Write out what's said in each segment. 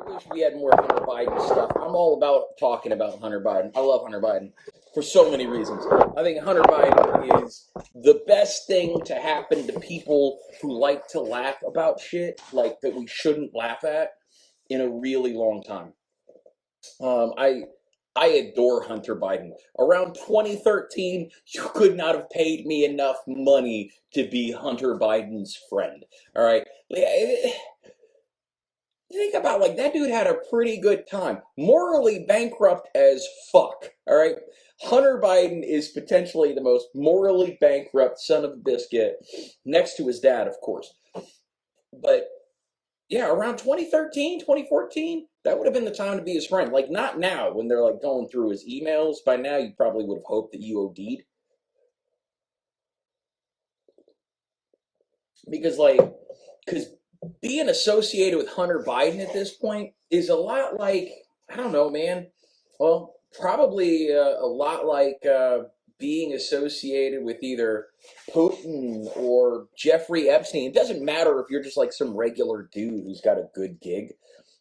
wish we had more Hunter Biden stuff. I'm all about talking about Hunter Biden. I love Hunter Biden for so many reasons. I think Hunter Biden is the best thing to happen to people who like to laugh about shit like that we shouldn't laugh at in a really long time. I adore Hunter Biden. Around 2013, you could not have paid me enough money to be Hunter Biden's friend. All right. Think about like that dude had a pretty good time. Morally bankrupt as fuck. All right. Hunter Biden is potentially the most morally bankrupt son of a biscuit, next to his dad, of course. But yeah, around 2013, 2014, that would have been the time to be his friend. Like, not now when they're like going through his emails. By now, you probably would have hoped that you OD'd. Because being associated with Hunter Biden at this point is a lot like, I don't know, man. Well, probably a lot like being associated with either Putin or Jeffrey Epstein. It doesn't matter if you're just like some regular dude who's got a good gig,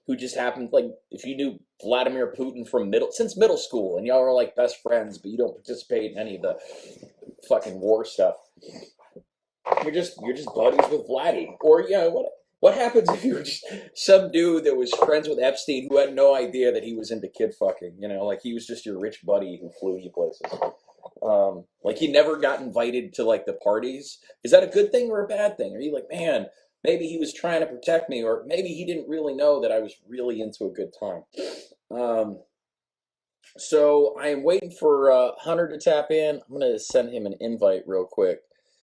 who just happened, like, if you knew Vladimir Putin from since middle school and y'all are like best friends, but you don't participate in any of the fucking war stuff. You're just buddies with Vladdy. Or what happens if you were just some dude that was friends with Epstein who had no idea that he was into kid fucking? Like he was just your rich buddy who flew you places. Like he never got invited to like the parties. Is that a good thing or a bad thing? Are you like, man, maybe he was trying to protect me, or maybe he didn't really know that I was really into a good time? So I am waiting for Hunter to tap in. I'm gonna send him an invite real quick.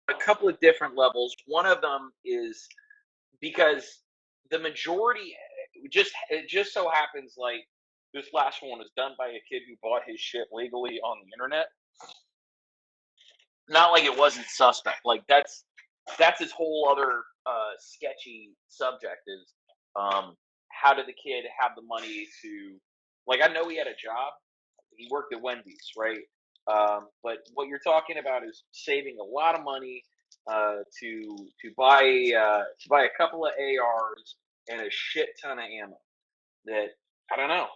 A couple of different levels. One of them is because the majority, it just so happens like this last one was done by a kid who bought his shit legally on the internet. Not like it wasn't suspect. Like that's his whole other sketchy subject is how did the kid have the money to, like, I know he had a job. He worked at Wendy's, right? But what you're talking about is saving a lot of money to buy a couple of ARs and a shit ton of ammo. That I don't know.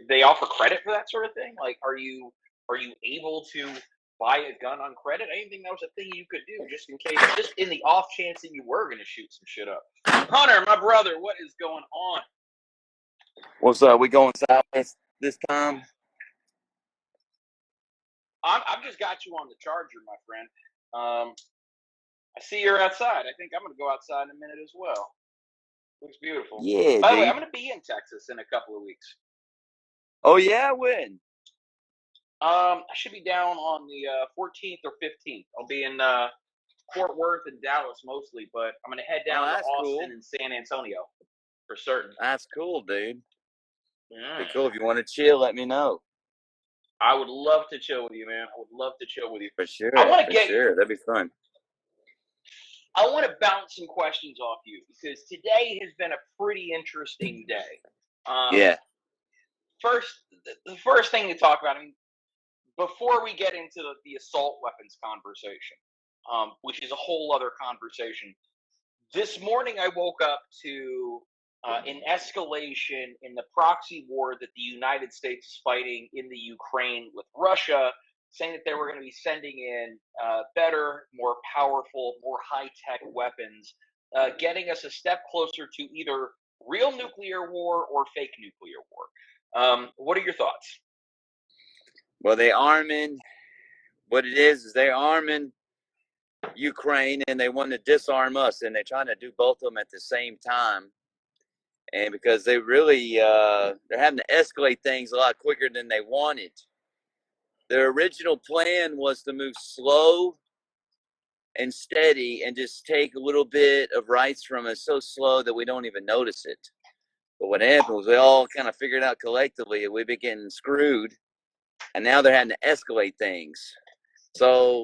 They offer credit for that sort of thing? Like, are you able to buy a gun on credit? I didn't think that was a thing you could do, just in case, just in the off chance that you were going to shoot some shit up. Hunter, my brother, what is going on? What's up? We going south this time? I've just got you on the charger, my friend. I see you're outside. I think I'm going to go outside in a minute as well. Looks beautiful. Yeah. By the way, I'm going to be in Texas in a couple of weeks. Oh yeah, when? I should be down on the 14th or 15th. I'll be in Fort Worth and Dallas mostly, but I'm going to head down to Austin and San Antonio for certain. That's cool, dude. Yeah. Be cool. If you want to chill, let me know. I would love to chill with you, man. I would love to chill with you. For sure. Sure. That'd be fun. I want to bounce some questions off you because today has been a pretty interesting day. Yeah. The first thing to talk about, I mean, before we get into the assault weapons conversation, which is a whole other conversation, this morning I woke up to an escalation in the proxy war that the United States is fighting in the Ukraine with Russia, saying that they were going to be sending in better, more powerful, more high-tech weapons, getting us a step closer to either real nuclear war or fake nuclear war. What are your thoughts? Well, they arming. What it is they're arming Ukraine and they want to disarm us, and they're trying to do both of them at the same time. And because they really, they're having to escalate things a lot quicker than they wanted. Their original plan was to move slow and steady and just take a little bit of rights from us so slow that we don't even notice it. But what happened was we all kind of figured out collectively that we've been getting screwed, and now they're having to escalate things. So,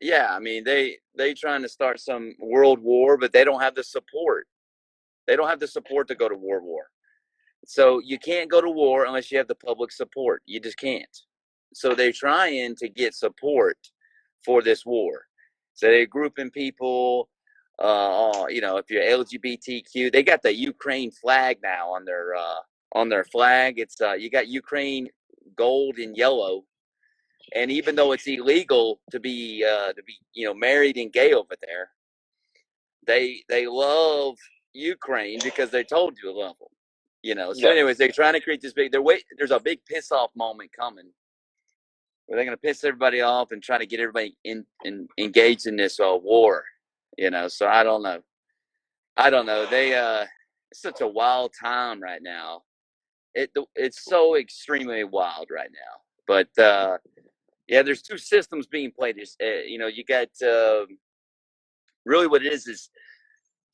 yeah, I mean, they trying to start some world war, but they don't have the support. They don't have the support to go to war. So you can't go to war unless you have the public support. You just can't. So they're trying to get support for this war. So they're grouping people If you're LGBTQ, they got the Ukraine flag now on their flag. It's you got Ukraine gold and yellow, and even though it's illegal to be married and gay over there, they love Ukraine because they told you to love them. So Yeah. anyways, they're trying to create this big. There's a big piss off moment coming where they're going to piss everybody off and try to get everybody engaged in this war. So I don't know. They it's such a wild time right now. It's so extremely wild right now. But yeah, there's two systems being played. You got really what it is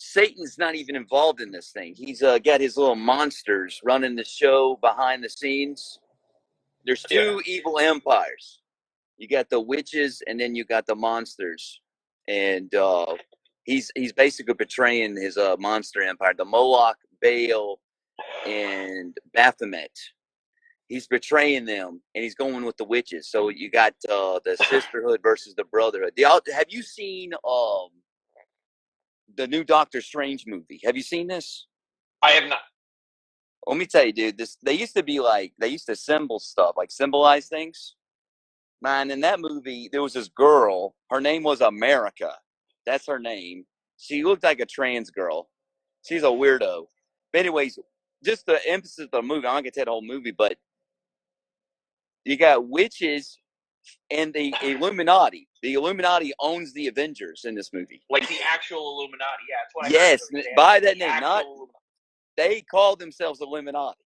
Satan's not even involved in this thing. He's got his little monsters running the show behind the scenes. There's two evil empires. You got the witches, and then you got the monsters, and he's basically betraying his monster empire, the Moloch, Baal, and Baphomet. He's betraying them, and he's going with the witches. So you got the sisterhood versus the brotherhood. Have you seen the new Doctor Strange movie? Have you seen this? I have not. Let me tell you, dude. They used to symbolize things. Man, in that movie, there was this girl. Her name was America. That's her name. She looked like a trans girl. She's a weirdo. But anyways, just the emphasis of the movie. I'm not gonna tell the whole movie, but you got witches and the Illuminati. The Illuminati owns the Avengers in this movie. Like the actual Illuminati. Yeah, that's what I Yes, heard. by that name. They call themselves Illuminati.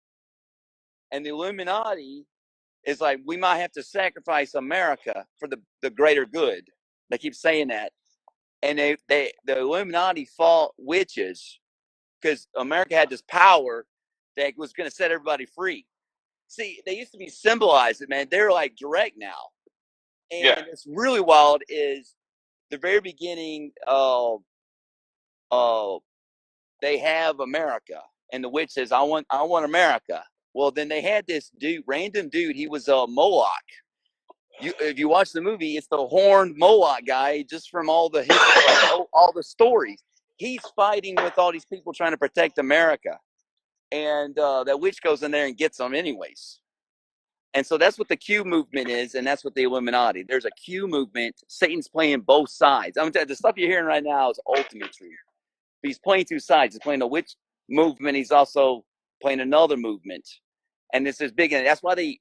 And the Illuminati is like, we might have to sacrifice America for the greater good. They keep saying that. And the Illuminati fought witches because America had this power that was going to set everybody free. See, they used to be symbolized, man. They're like direct now. And it's really wild is the very beginning of they have America, and the witch says, I want America. Well, then they had this random dude. He was a Moloch. If you watch the movie, it's the horned Moloch guy, just from all the history, all the stories. He's fighting with all these people trying to protect America, and that witch goes in there and gets them anyways. And so that's what the Q movement is, and that's what the Illuminati. There's a Q movement. Satan's playing both sides. I'm telling you, the stuff you're hearing right now is ultimate truth. He's playing two sides. He's playing the witch movement. He's also playing another movement. And this is big. And that's why the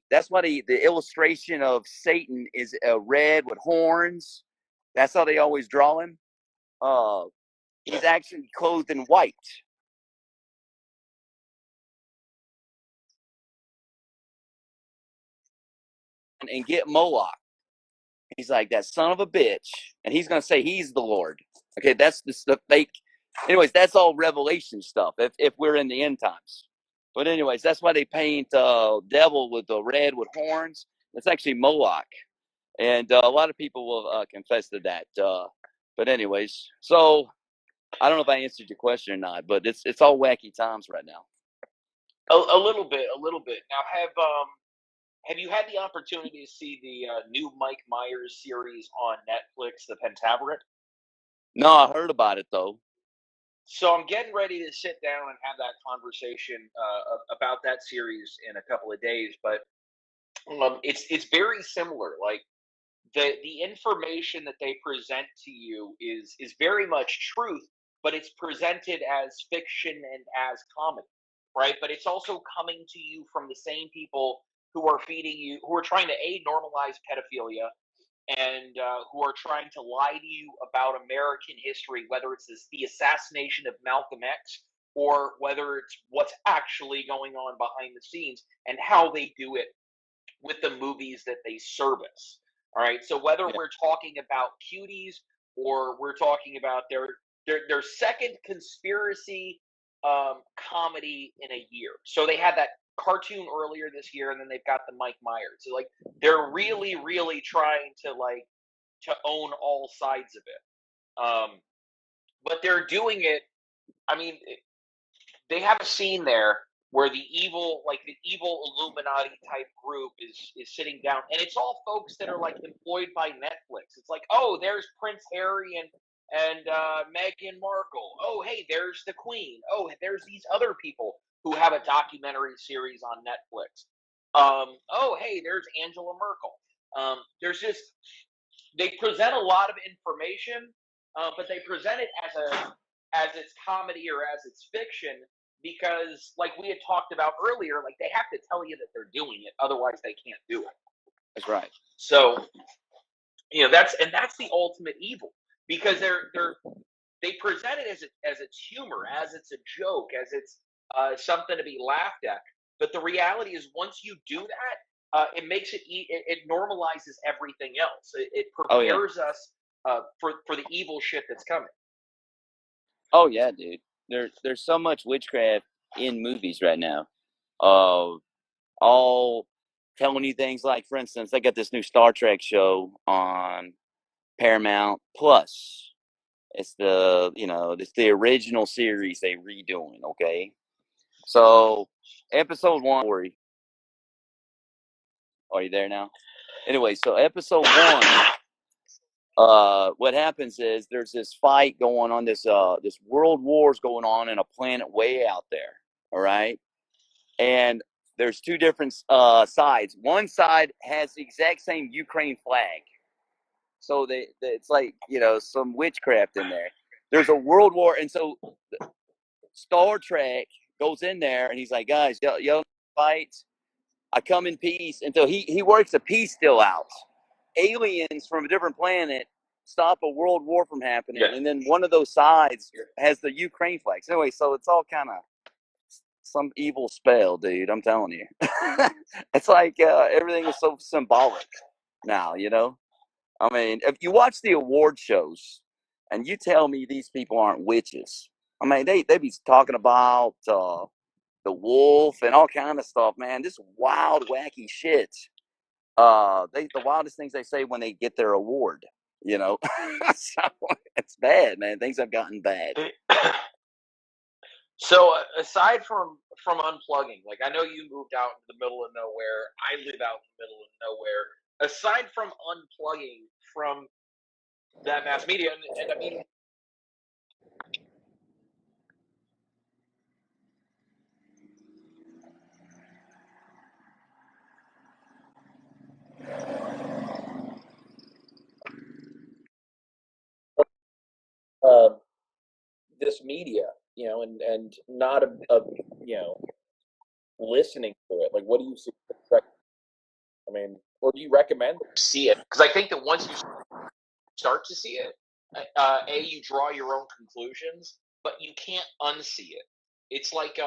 illustration of Satan is red with horns. That's how they always draw him. He's actually clothed in white. And get Moloch. He's like, that son of a bitch. And he's going to say he's the Lord. Okay, that's the stuff. Anyways, that's all Revelation stuff if we're in the end times. But anyways, that's why they paint devil with the red with horns. That's actually Moloch. And a lot of people will confess to that. But anyways, so I don't know if I answered your question or not, but it's all wacky times right now. A little bit. Now, have you had the opportunity to see the new Mike Myers series on Netflix, The Pentaverate? No, I heard about it though. So I'm getting ready to sit down and have that conversation about that series in a couple of days. But it's very similar. Like the information that they present to you is very much truth, but it's presented as fiction and as comedy, right? But it's also coming to you from the same people who are feeding you, who are trying to normalize pedophilia, and who are trying to lie to you about American history, whether it's the assassination of Malcolm X or whether it's what's actually going on behind the scenes and how they do it with the movies that they service. All right. So whether we're talking about cuties or we're talking about their second conspiracy comedy in a year. So they had that cartoon earlier this year, and then they've got the Mike Myers. So like they're really, really trying to own all sides of it. But they're doing it. I mean, they have a scene there where the evil Illuminati type group is sitting down, and it's all folks that are like employed by Netflix. It's like, oh, there's Prince Harry and Meghan Markle. Oh, hey, there's the Queen. Oh, there's these other people who have a documentary series on Netflix. Oh, hey, there's Angela Merkel. There's just they present a lot of information, but they present it as it's comedy or as it's fiction because, like we had talked about earlier, like they have to tell you that they're doing it, otherwise they can't do it. That's right. So, that's the ultimate evil because they present it as it's humor, as it's a joke, as it's something to be laughed at. But the reality is, once you do that, it makes it normalizes everything else. It prepares us for the evil shit that's coming. Oh yeah, dude. There's so much witchcraft in movies right now. All telling you things like, for instance, they got this new Star Trek show on Paramount Plus. It's it's the original series they redoing. Okay, so episode 1. Are you there now? Anyway, so episode 1. What happens is there's this fight going on, this world war's going on in a planet way out there. All right, and there's two different sides. One side has the exact same Ukraine flag, so it's like some witchcraft in there. There's a world war, and so Star Trek goes in there, and he's like, guys, y'all fight. I come in peace until he works a peace deal out. Aliens from a different planet stop a world war from happening, and then one of those sides has the Ukraine flag. So anyway, so it's all kind of some evil spell, dude. I'm telling you. It's like everything is so symbolic now, I mean, if you watch the award shows and you tell me these people aren't witches, I mean, they be talking about the wolf and all kind of stuff, man. This wild, wacky shit. The wildest things they say when they get their award, So it's bad, man. Things have gotten bad. So aside from unplugging, like I know you moved out in the middle of nowhere. I live out in the middle of nowhere. Aside from unplugging from that mass media, and I mean, this media, and not a listening to it. Like, what do you see? I mean, or do you recommend it? See it because I think that once you start to see it, you draw your own conclusions, but you can't unsee it. It's like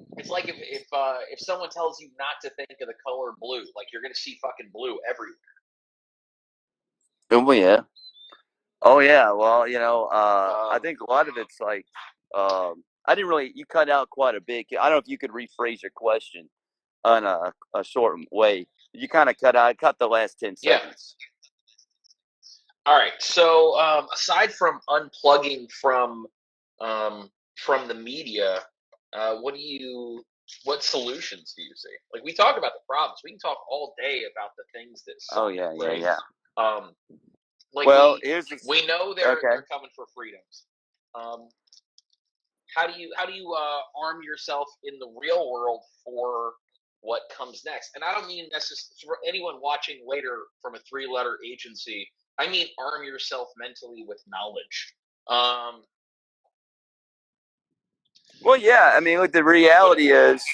if someone tells you not to think of the color blue, like you're gonna see fucking blue everywhere. Oh yeah. Oh yeah. Well, I think a lot of it's like I didn't really. You cut out quite a bit. I don't know if you could rephrase your question in a short way. You kind of cut the last 10 seconds. All right. So aside from unplugging from the media, what solutions do you see? Like we talk about the problems. We can talk all day about the things that suck. Oh yeah, right? yeah. Like well, we know they're coming for freedoms. How do you arm yourself in the real world for what comes next? And I don't mean necessarily for anyone watching later from a 3-letter agency. I mean arm yourself mentally with knowledge. Well, yeah. I mean, look, the reality is,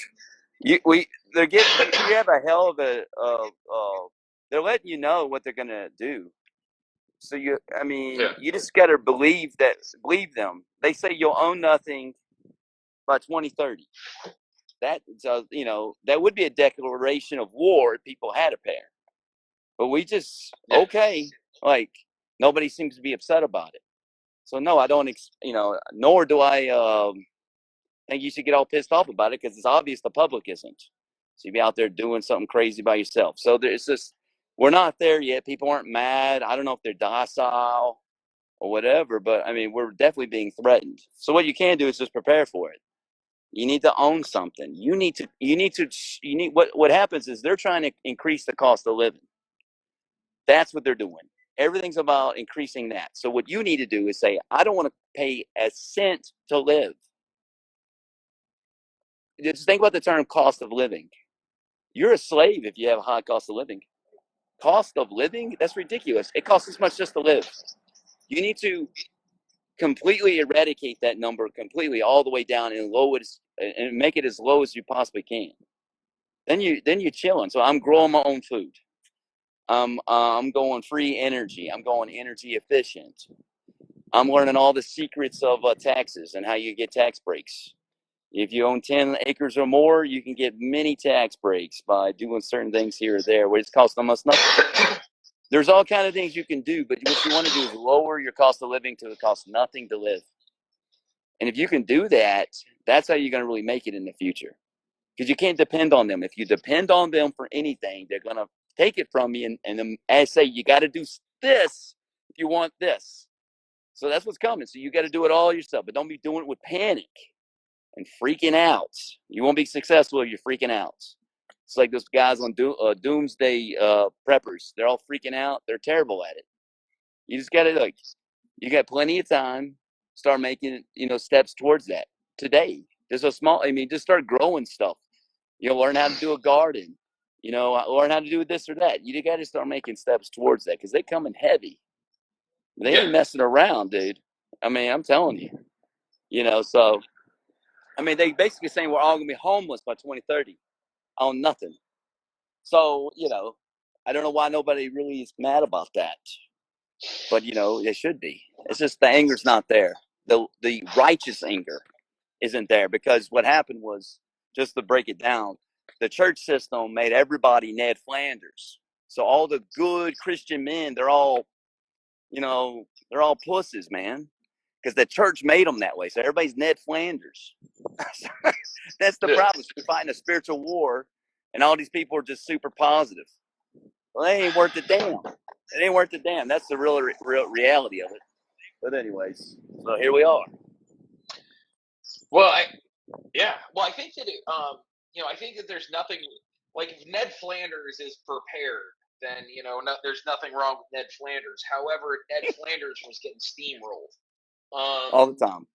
you have a hell of a. They're letting you know what they're gonna do. So you just gotta believe them. They say you'll own nothing by 2030. That that would be a declaration of war if people had a pair. But we just like nobody seems to be upset about it. So no, I don't. Nor do I think you should get all pissed off about it because it's obvious the public isn't. So you be out there doing something crazy by yourself. So it's just we're not there yet. People aren't mad. I don't know if they're docile or whatever, but I mean we're definitely being threatened. So what you can do is just prepare for it. You need to own something. What happens is they're trying to increase the cost of living. That's what they're doing. everything's about increasing that. So what you need to do is say, I don't want to pay a cent to live. Just think about the term cost of living. You're a slave if you have a high cost of living. Cost of living? That's ridiculous. It costs this much just to live. You need to completely eradicate that number completely all the way down and low it and make it as low as you possibly can. Then you're chilling. So I'm growing my own food. I'm going free energy. I'm going energy efficient. I'm learning all the secrets of taxes and how you get tax breaks. If you own 10 acres or more, you can get many tax breaks by doing certain things here or there, where it's costing almost nothing. There's all kind of things you can do, but what you want to do is lower your cost of living to it costs nothing to live. And if you can do that, that's how you're going to really make it in the future. Because you can't depend on them. If you depend on them for anything, they're going to take it from you and then say, you got to do this if you want this. So that's what's coming. So you got to do it all yourself, but don't be doing it with panic and freaking out. You won't be successful if you're freaking out. It's like those guys on doomsday preppers. They're all freaking out. They're terrible at it. You just got to you got plenty of time. Start making steps towards that today. There's a small. Just start growing stuff. Learn how to do a garden. Learn how to do this or that. You got to start making steps towards that because they come in heavy. They ain't messing around, dude. I'm telling you. So they basically saying we're all gonna be homeless by 2030 on nothing. So I don't know why nobody really is mad about that, but they should be. It's just the anger's not there. The righteous anger isn't there because what happened was, just to break it down, the church system made everybody Ned Flanders. So all the good Christian men, they're all pussies, man, because the church made them that way. So everybody's Ned Flanders. That's the problem. We're fighting a spiritual war, and all these people are just super positive. Well, they ain't worth a damn. It ain't worth a damn. That's the real reality of it. But anyways, so here we are. Well, I think that I think that there's nothing like if Ned Flanders is prepared, then there's nothing wrong with Ned Flanders. However, Ned Flanders was getting steamrolled All the time.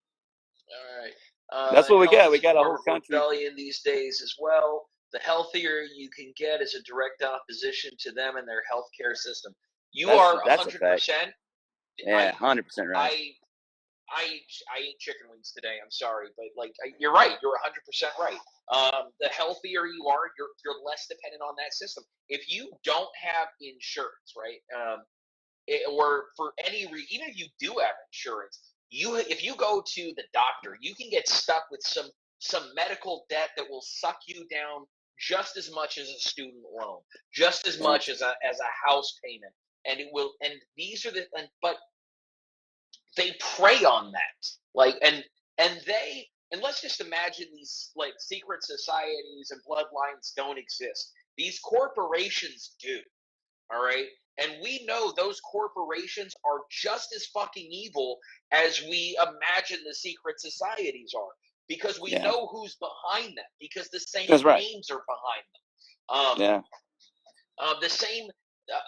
All right. That's what we got. We got a whole country. Rebellion these days as well. The healthier you can get is a direct opposition to them and their healthcare system. You are 100%. Yeah, 100% right. I ate chicken wings today. I'm sorry, but you're right. You're 100% right. The healthier you are, you're less dependent on that system. If you don't have insurance, right, or for any reason, even if you do have insurance, if you go to the doctor, you can get stuck with some medical debt that will suck you down just as much as a student loan, just as much as a house payment, and it will. And these are but they prey on that, and let's just imagine these secret societies and bloodlines don't exist. These corporations do. All right. And we know those corporations are just as fucking evil as we imagine the secret societies are, because we know who's behind them, because the same names are behind them. The same,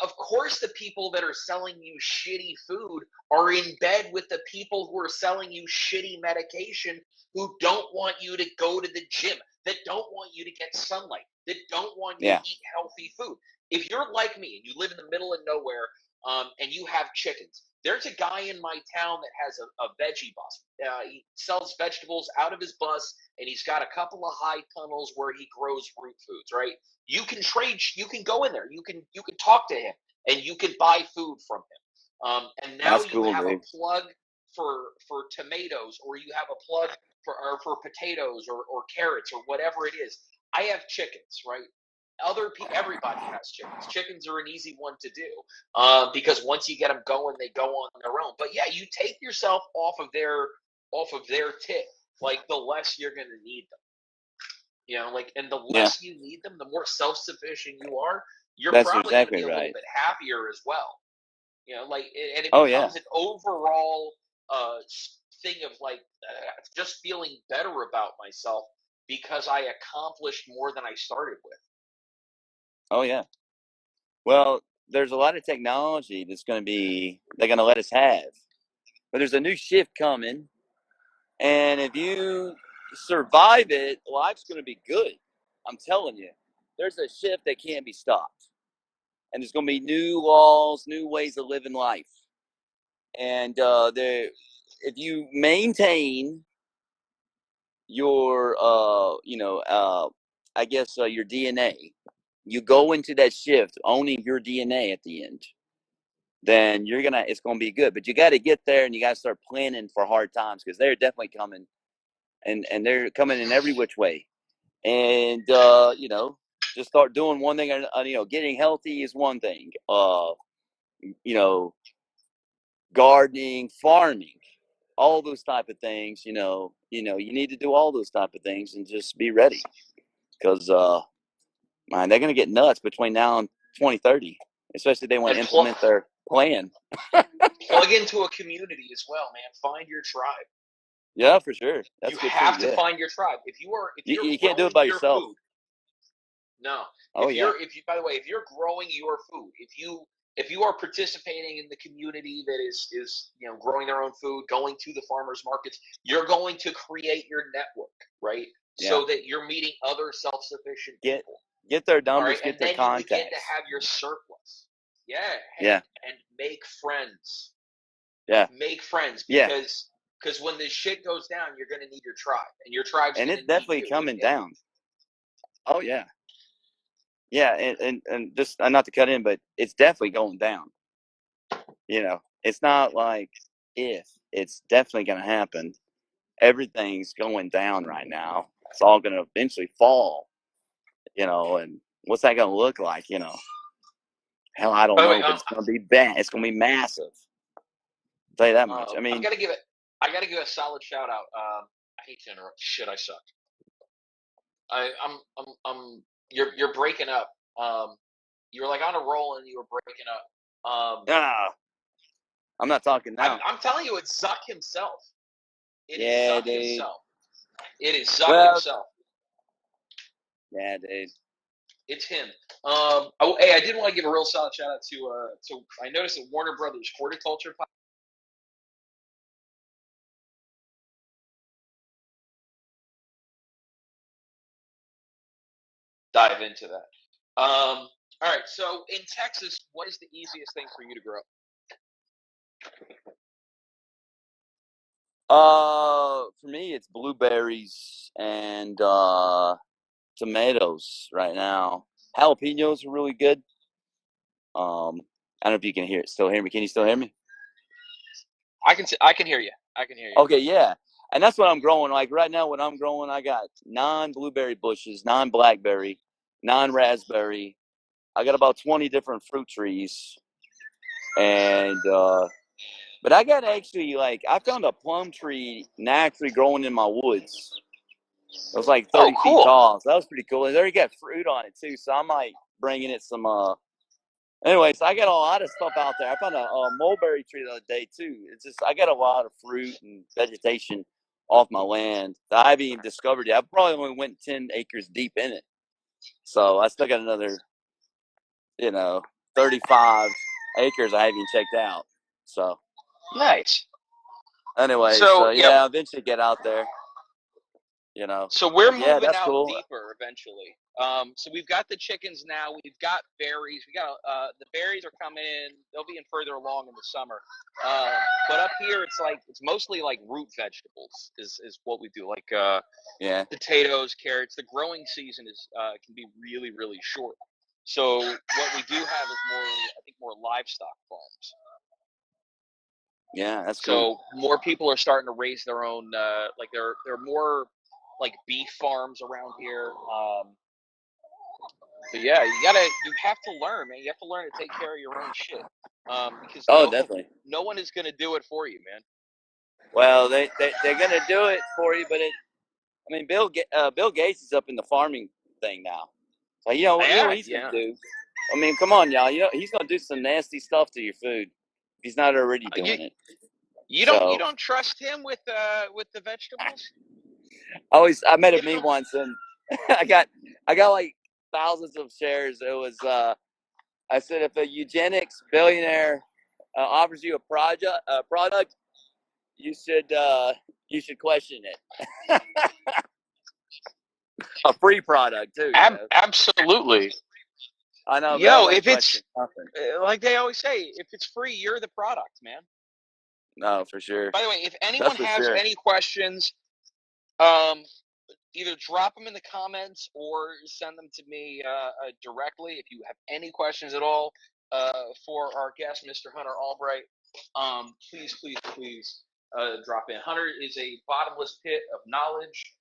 of course, the people that are selling you shitty food are in bed with the people who are selling you shitty medication, who don't want you to go to the gym, that don't want you to get sunlight, that don't want you to eat healthy food. If you're like me and you live in the middle of nowhere, and you have chickens, there's a guy in my town that has a veggie bus. He sells vegetables out of his bus, and he's got a couple of high tunnels where he grows root foods, right? You can trade. You can go in there. You can talk to him, and you can buy food from him. And now you have a plug for tomatoes, or you have a plug for potatoes or carrots or whatever it is. I have chickens, right? Everybody has chickens. Chickens are an easy one to do, because once you get them going, they go on their own. But yeah, you take yourself off of their tip, the less you're going to need them. And the less you need them, the more self-sufficient you are. You're probably going to be a little bit happier as well. And it becomes an overall thing of just feeling better about myself because I accomplished more than I started with. Oh yeah. Well, there's a lot of technology they're going to let us have. But there's a new shift coming, and if you survive it, life's going to be good. I'm telling you, there's a shift that can't be stopped, and there's going to be new laws, new ways of living life, and if you maintain your, I guess your DNA, you go into that shift owning your DNA at the end, then it's gonna be good. But you got to get there, and you got to start planning for hard times, because they're definitely coming, and they're coming in every which way. And just start doing one thing. Getting healthy is one thing. Gardening, farming, all those type of things. You need to do all those type of things and just be ready, because man, they're gonna get nuts between now and 2030, especially if they want to And implement their plan. plug into a community as well, man. Find your tribe. Yeah, for sure. That's You good have too. to Yeah. find your tribe. If you're You can't do growing it by your yourself. food, no. Oh yeah. By the way, if you're growing your food, if you are participating in the community that is growing their own food, going to the farmers markets, you're going to create your network, right? Yeah. So that you're meeting other self-sufficient people. Get their All numbers, right, get and their then contacts. you begin to have your surplus. Yeah. Yeah. And make friends. Yeah. Make friends, Yeah. because when this shit goes down, you're going to need your tribe, and your tribe's And going to it's need definitely you. coming down. Oh yeah. Yeah, and just not to cut in, but it's definitely going down. It's not like if, it's definitely going to happen. Everything's going down right now. It's all going to eventually fall. And what's that going to look like? Hell, I don't By the way, know, but it's going to be bad. It's going to be massive. I'll tell you that much. I mean, I got to give a solid shout out. I hate to interrupt. Shit, I suck. You're breaking up. You were like on a roll, and you were breaking up. I'm not talking now. I'm telling you, it's Zuck himself. It is Yeah, Zuck dude. himself. It is Zuck himself. Yeah, dude. It's him. Hey, I did want to give a real solid shout out to I noticed that Warner Brothers Horticulture dive into that. All right, so in Texas, what is the easiest thing for you to grow? For me, it's blueberries and tomatoes right now. Jalapenos are really good. I don't know if you can still hear me. Can you still hear me? I can hear you. I can hear you. Okay, yeah. And that's what I'm growing. Like right now, what I'm growing, I got 9 blueberry bushes, 9 blackberry, 9 raspberry. I got about 20 different fruit trees. And but I got actually, I found a plum tree naturally growing in my woods. It was like 30 feet tall. So that was pretty cool. And they already got fruit on it too. So I might bring in it some anyways, I got a lot of stuff out there. I found a mulberry tree the other day too. It's just I got a lot of fruit and vegetation off my land that I haven't even discovered yet. I probably only went 10 acres deep in it. So I still got another, 35 acres I haven't even checked out. So nice. Anyways, So yeah, I'll eventually get out there. So we're moving that's out cool. deeper eventually. So we've got the chickens now. We've got berries. We got the berries are coming in. They'll be in further along in the summer. But up here, it's mostly like root vegetables is what we do. Like potatoes, carrots. The growing season can be really, really short. So what we do have is more livestock farms. Yeah, that's cool. So more people are starting to raise their own. There are more like beef farms around here. But yeah, you have to learn, man. You have to learn to take care of your own shit. Because definitely. No one is gonna do it for you, man. Well, they're gonna do it for you, but Bill Gates is up in the farming thing now. So you know what he's gonna do. Come on, y'all. He's gonna do some nasty stuff to your food. He's not already doing it. You don't trust him with the vegetables? I met a meme once, and I got like thousands of shares. It was I said, if a eugenics billionaire offers you a product, you should question it. A free product too. Absolutely. I know, but I Yo, wouldn't if it's question nothing. like they always say, if it's free, you're the product, man. No, for sure. By the way, if anyone That's for has sure. any questions, either drop them in the comments or send them to me directly. If you have any questions at all for our guest, Mr. Hunter Allbright, please drop in. Hunter is a bottomless pit of knowledge.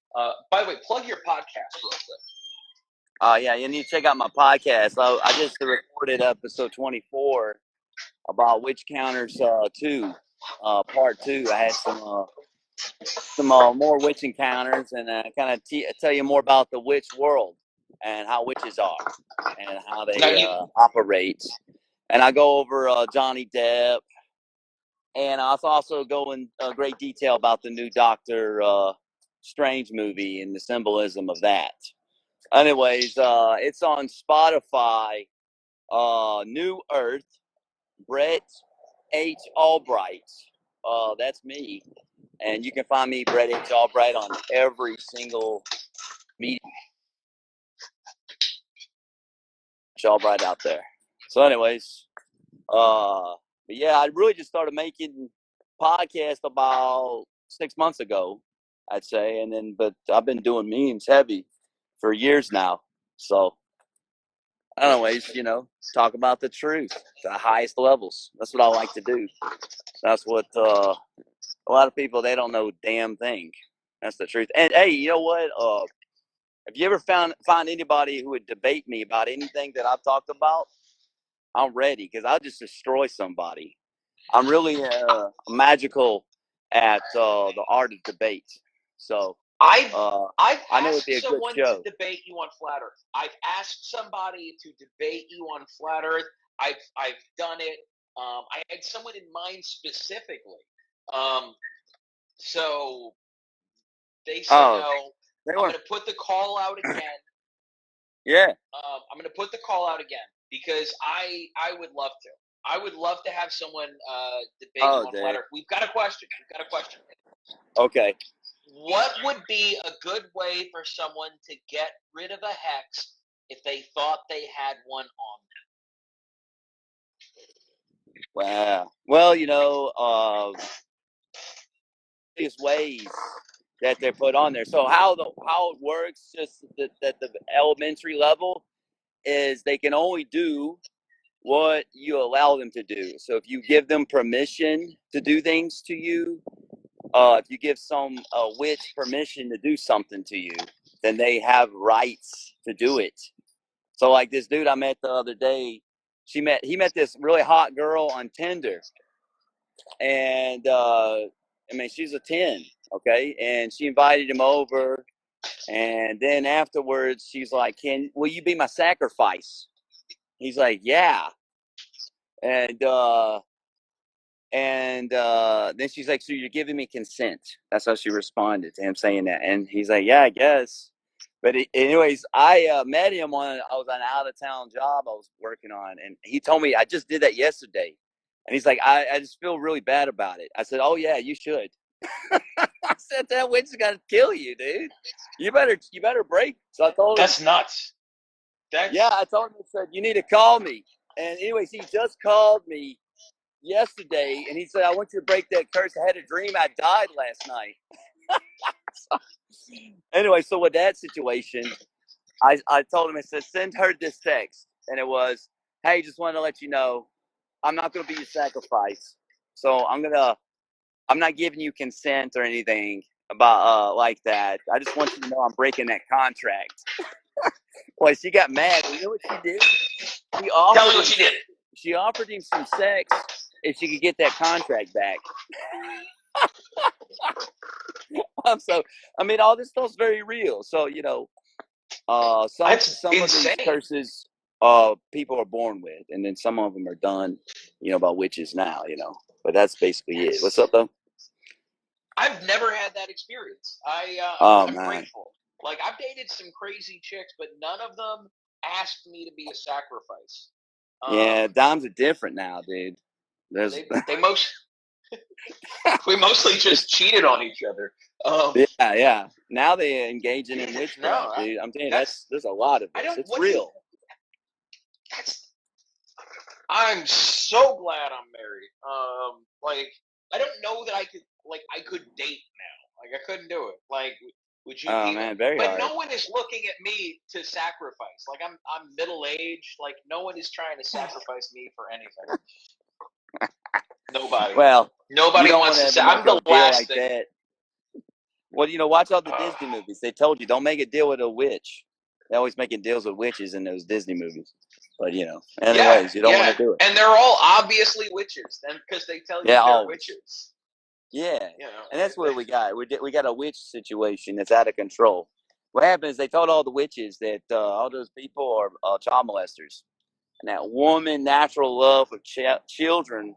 By the way, plug your podcast real quick. Yeah, you need to check out my podcast. I just recorded episode 24 about Witch Counters 2, part 2. I had some more witch encounters, and kind of tell you more about the witch world and how witches are and how Now they operate. And I go over Johnny Depp, and I also go in great detail about the new Doctor Strange movie and the symbolism of that. Anyways, it's on Spotify. New Earth, Brett H. Allbright. That's me. And you can find me, Brett H. Allbright, on every single media. Allbright out there. So, anyways, but yeah, I really just started making podcasts about 6 months ago, I'd say, but I've been doing memes heavy for years now. So, anyways, talk about the truth, the highest levels. That's what I like to do. That's what a lot of people, they don't know damn thing. That's the truth. And hey, you know what? If you ever find anybody who would debate me about anything that I've talked about, I'm ready, because I'll just destroy somebody. I'm really magical at the art of debate. So I've I know it'd asked be a good someone show. to debate you on Flat Earth. I've asked somebody to debate you on Flat Earth. I've done it. I had someone in mind specifically. So they said no. I'm going to put the call out again. Yeah. I'm going to put the call out again because I would love to. I would love to have someone debate you on Flat Earth. We've got a question. Okay. What would be a good way for someone to get rid of a hex if they thought they had one on them? Wow. Well, various ways that they're put on there. So how it works, just at the elementary level, is they can only do what you allow them to do. So if you give them permission to do things to you, if you give some witch permission to do something to you, then they have rights to do it. So like this dude I met the other day, he met this really hot girl on Tinder, and she's a 10, okay, and she invited him over, and then afterwards she's like, will you be my sacrifice? He's like, yeah. And then she's like, so you're giving me consent? That's how she responded to him saying that. And he's like, yeah, I guess. But anyways, I met him I was on an out of town job I was working on, and he told me I just did that yesterday. And he's like, I just feel really bad about it. I said, oh yeah, you should. I said, that witch is gonna kill you, dude. You better break. So I told him, that's nuts. Yeah, I told him, I said, you need to call me. And anyways, he just called me yesterday, and he said, I want you to break that curse. I had a dream I died last night. Anyway, so with that situation, I told him, I said, send her this text. And it was, hey, just wanted to let you know, I'm not going to be your sacrifice. So I'm not giving you consent or anything about like that. I just want you to know I'm breaking that contract. Well, she got mad. You know what she did? Tell me what she did. She offered him some sex if she could get that contract back. So, all this stuff's very real. So, some That's of insane. these curses, people are born with, and then some of them are done, by witches now, But that's basically it. What's up, though? I've never had that experience. I'm grateful. Like, I've dated some crazy chicks, but none of them asked me to be a sacrifice. Yeah, times are different now, dude. There's They we mostly just cheated on each other. yeah. Now they're engaging in witchcraft, No, dude. I'm telling you, there's a lot of this. It's real. I'm so glad I'm married. Like I don't know that I could date now. Like I couldn't do it. Like would you? Oh man, very but hard. no one is looking at me to sacrifice. Like I'm middle aged. Like no one is trying to sacrifice me for anything. Nobody. Well, Nobody you don't wants want to to say. ever I'm make a the deal last like thing. that. Well, watch all the Disney movies. They told you don't make a deal with a witch. They're always making deals with witches in those Disney movies. But anyways, you don't want to do it. And they're all obviously witches, then because they tell you they're always. witches. Yeah, and that's what we got. We got a witch situation that's out of control. What happened is they told all the witches that all those people are child molesters, and that woman natural love of children,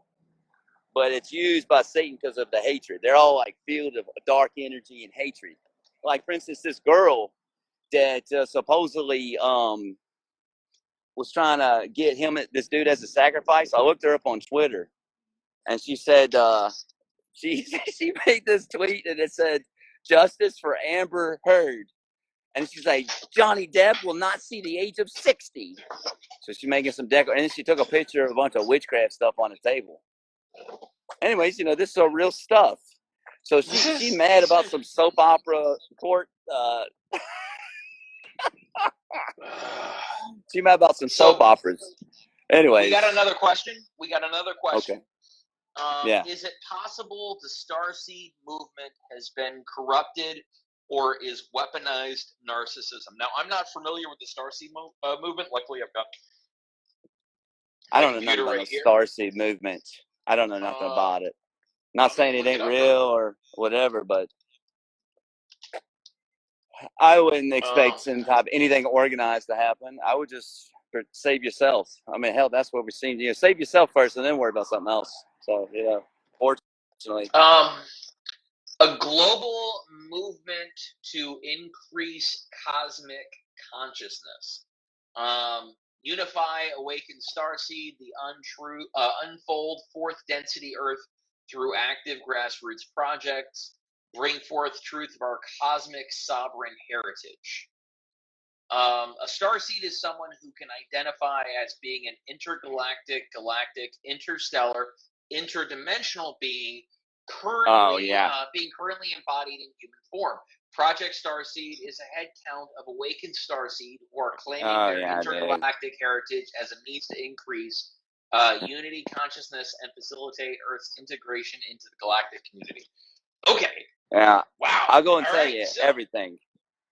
but it's used by Satan because of the hatred. They're all like filled of dark energy and hatred. Like for instance, this girl that supposedly was trying to get this dude as a sacrifice. I looked her up on Twitter, and she said she made this tweet and it said justice for Amber Heard, and she's like Johnny Depp will not see the age of 60. So she's making some and then she took a picture of a bunch of witchcraft stuff on the table. Anyways, this is all real stuff. So she's mad about some soap opera court. She's mad about some soap operas. Anyways, we got another question. Okay. Yeah. Is it possible the Starseed movement has been corrupted or is weaponized narcissism? Now, I'm not familiar with the Starseed movement. Luckily, I've got I don't know nothing about the Starseed movement. I don't know nothing about it. Not saying it ain't real or whatever, but I wouldn't expect some type anything organized to happen. I would just save yourself. I mean, hell, that's what we're seeing. Save yourself first and then worry about something else. So, fortunately. A global movement to increase cosmic consciousness. Unify, awaken starseed, the unfold fourth density Earth through active grassroots projects, bring forth truth of our cosmic sovereign heritage. A starseed is someone who can identify as being an intergalactic, galactic, interstellar, interdimensional being currently embodied in human form. Project Starseed is a head count of awakened starseed who are claiming their intergalactic heritage as a means to increase unity, consciousness, and facilitate Earth's integration into the galactic community. Okay. Yeah. Wow. I'll go and tell you everything.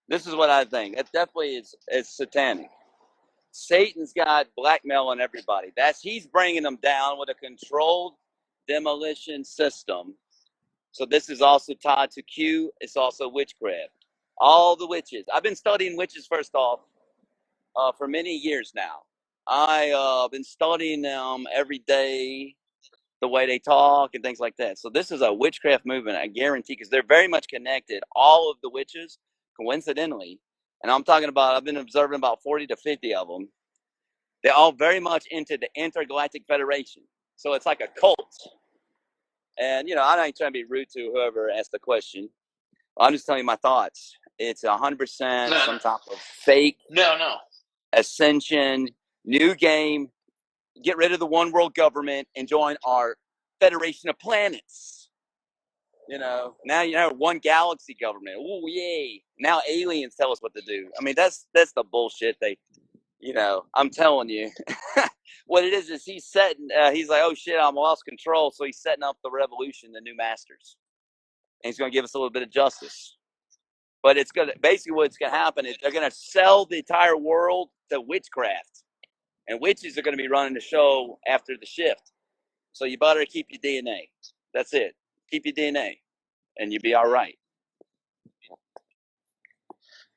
This is what I think. It definitely is satanic. Satan's got blackmail on everybody. He's bringing them down with a controlled demolition system. So this is also tied to Q. It's also witchcraft. All the witches. I've been studying witches first off for many years now. I've been studying them every day, the way they talk and things like that. So this is a witchcraft movement, I guarantee, because they're very much connected. All of the witches, coincidentally, and I'm talking about, I've been observing about 40 to 50 of them. They're all very much into the Intergalactic Federation. So it's like a cult. And, I ain't trying to be rude to whoever asked the question. I'm just telling you my thoughts. It's 100% some type of fake ascension, new game. Get rid of the one world government and join our Federation of Planets. Now you have one galaxy government. Oh, yay. Now aliens tell us what to do. I mean, that's the bullshit I'm telling you. What it is he's setting, he's like, oh shit, I'm lost control. So he's setting up the revolution, the new masters. And he's going to give us a little bit of justice. But basically what's going to happen is they're going to sell the entire world to witchcraft. And witches are going to be running the show after the shift. So you better keep your DNA. That's it. Keep your DNA. And you'll be all right.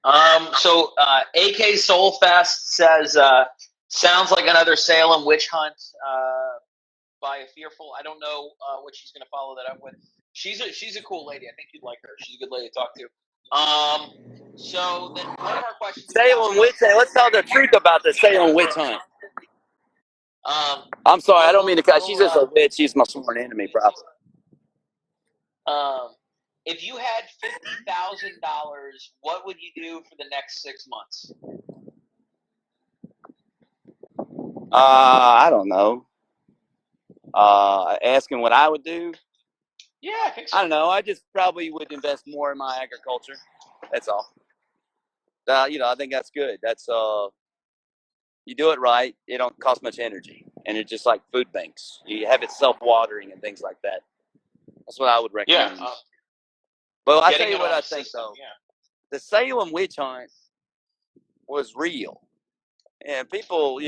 So AK Soulfest says, sounds like another Salem witch hunt by a fearful. I don't know what she's going to follow that up with. She's a cool lady. I think you'd like her. She's a good lady to talk to. So then one of our questions. Salem witch hunt. Let's tell the truth about the Salem witch hunt. I'm sorry, I don't mean to cut. She's just a We'll witch. She's my sworn enemy, probably. if you had $50,000, what would you do for the next 6 months? I don't know. Asking what I would do. Yeah, I think so. I don't know. I just probably would invest more in my agriculture. That's all. I think that's good. That's you do it right. It don't cost much energy, and it's just like food banks. You have it self-watering and things like that. That's what I would Yeah, recommend. But I tell getting you it what on I the think system. though. Yeah. The Salem witch hunt was real, and people,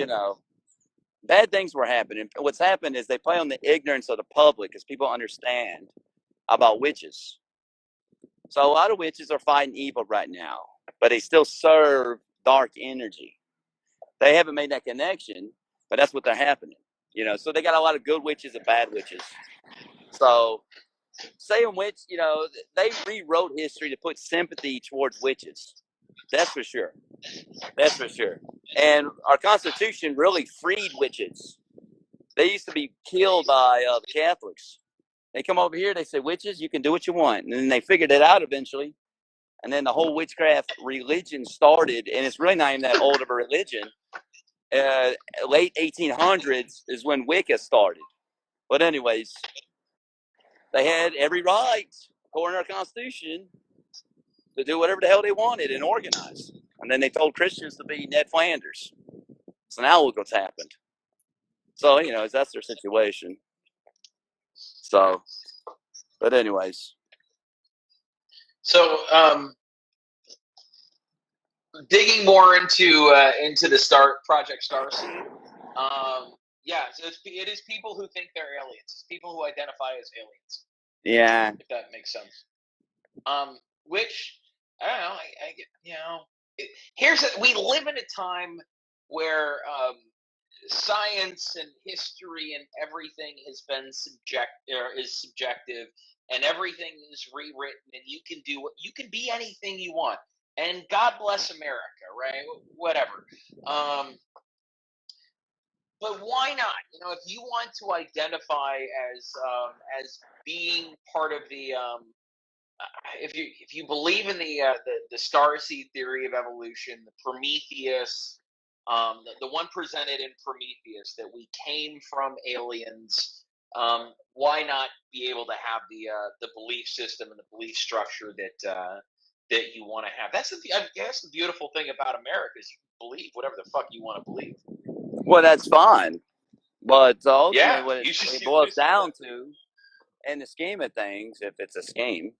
bad things were happening. What's happened is they play on the ignorance of the public because people understand about witches. So a lot of witches are fighting evil right now, but they still serve dark energy. They haven't made that connection, but that's what they're happening. So they got a lot of good witches and bad witches. So Salem witch, they rewrote history to put sympathy towards witches. That's for sure. That's for sure. And our Constitution really freed witches. They used to be killed by the Catholics. They come over here, they say, witches, you can do what you want. And then they figured it out eventually. And then the whole witchcraft religion started, and it's really not even that old of a religion. Late 1800s is when Wicca started. But anyways, they had every right, according to our Constitution, to do whatever the hell they wanted and organize. And then they told Christians to be Ned Flanders. So now look what's happened. So, that's their situation. So, but anyways. So, digging more into the Project Starseed. Yeah, so it is people who think they're aliens. It's people who identify as aliens. Yeah. If that makes sense. Which I don't know. I get. We live in a time where science and history and everything has been is subjective, and everything is rewritten, and you can be anything you want. And God bless America, right? Whatever. But why not? If you want to identify as being part of the if you believe in the starseed theory of evolution, the Prometheus, the one presented in Prometheus that we came from aliens, why not be able to have the belief system and the belief structure that you want to have? That's the beautiful thing about America is you can believe whatever the fuck you want to believe. Well, that's fine. But ultimately, Yeah, what it boils down to, in the scheme of things, if it's a scheme,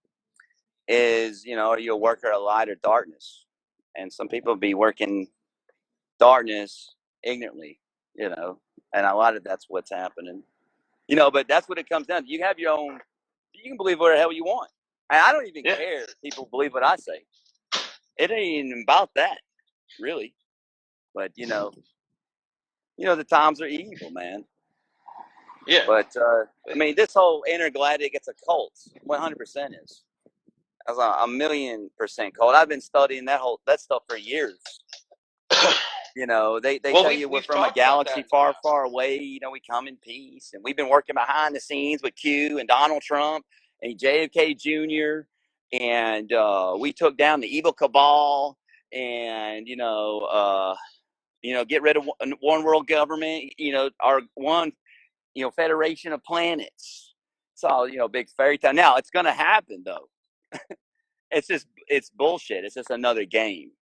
is, are you a worker of light or darkness? And some people be working darkness ignorantly, and a lot of that's what's happening. But that's what it comes down to. You have your own, you can believe whatever the hell you want. And I don't even care if people believe what I say. It ain't even about that, really. But, the times are evil, man. Yeah. But, this whole intergalactic, it's a cult. 100% is. That's a million% cult. I've been studying that stuff for years. They tell you we're from a galaxy far, far away. We come in peace. And we've been working behind the scenes with Q and Donald Trump and JFK Jr. And we took down the evil cabal and, get rid of one world government, our one, federation of planets. It's all, big fairy tale. Now, it's going to happen, though. It's bullshit. It's just another game.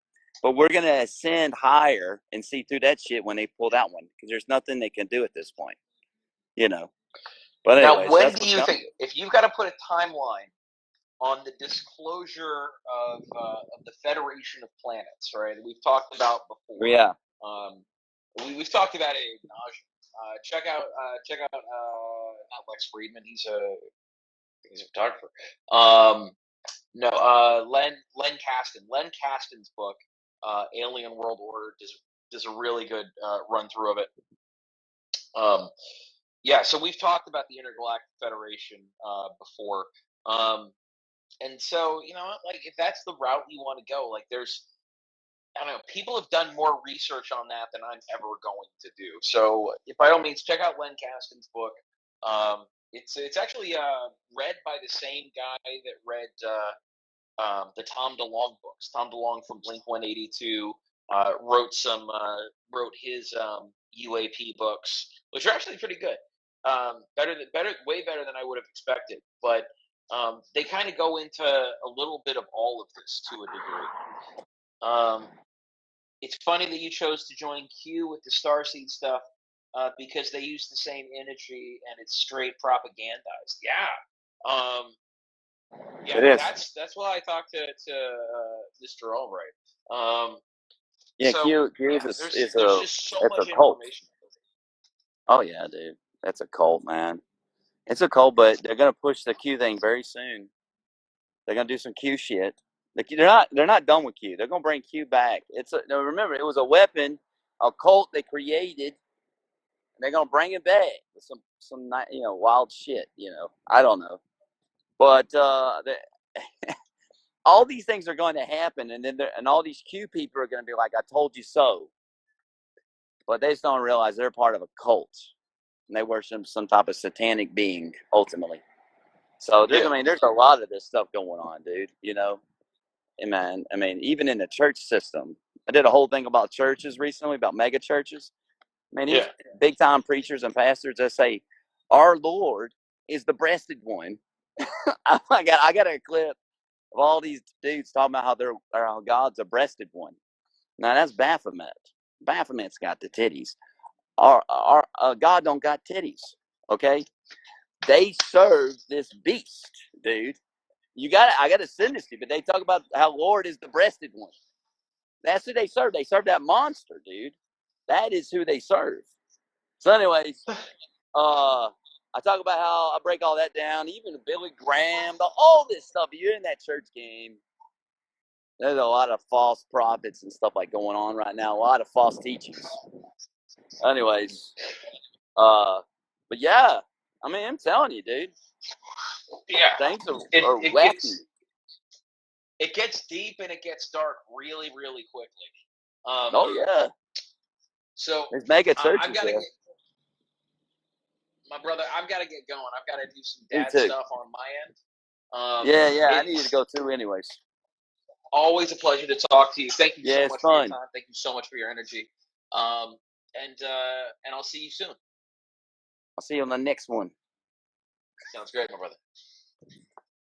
But we're going to ascend higher and see through that shit when they pull that one, because there's nothing they can do at this point, But anyways, now, when do you think, if you've got to put a timeline on the disclosure of the Federation of Planets, right? We've talked about before. Yeah. We've talked about it ad nauseam. Check out not Lex Friedman. He's a photographer. No, Len Kasten. Len Kasten's book, Alien World Order, does a really good run through of it. Yeah, so we've talked about the Intergalactic Federation before. And so, like, if that's the route you want to go, like, there's I don't know. People have done more research on that than I'm ever going to do. So, by all means, check out Len Kaston's book. It's actually read by the same guy that read the Tom DeLonge books. Tom DeLonge from Blink 182 wrote his UAP books, which are actually pretty good. Way better than I would have expected. But they kind of go into a little bit of all of this to a degree. It's funny that you chose to join Q with the Starseed stuff because they use the same imagery and it's straight propagandized. Yeah. Yeah, It is. that's why I talked to Mr. Albright. Yeah, So Q yeah, is there's just so it's a much cult. information. Oh yeah, dude, that's a cult, man. It's a cult, but they're gonna push the Q thing very soon. They're gonna do some Q shit. They're not done with Q. They're gonna bring Q back. Now remember, it was a weapon, a cult they created, and they're gonna bring it back with some wild shit. I don't know, but all these things are going to happen, and then and all these Q people are going to be like, "I told you so," but they just don't realize they're part of a cult, and they worship some type of satanic being ultimately. So Yeah. there's a lot of this stuff going on, dude. And man, even in the church system, I did a whole thing about churches recently, about mega churches. These Yeah. big time preachers and pastors that say, "Our Lord is the breasted one." I got a clip of all these dudes talking about how God's a breasted one. Now that's Baphomet. Baphomet's got the titties. Our God don't got titties. Okay, they serve this beast, dude. I gotta send this to you, but they talk about how Lord is the breasted one. That's who they serve. They serve that monster, dude. That is who they serve. So, anyways, I talk about how I break all that down. Even Billy Graham, all this stuff. You're in that church game. There's a lot of false prophets and stuff like going on right now. A lot of false teachings. Anyways, but yeah, I'm telling you, dude, Yeah. things are It wacky. gets deep and it gets dark really, really quickly. Oh yeah, So there's mega I've churches got to there. get my brother. I've got to get going. I've got to do some Me dad too. stuff on my end. Yeah, I needed to It's go too, anyways. always a pleasure to talk to you. Thank you Yeah, so it's much for your fun. time. Thank you so much for your energy. And I'll see you soon. I'll see you on the next one. Sounds great, my brother.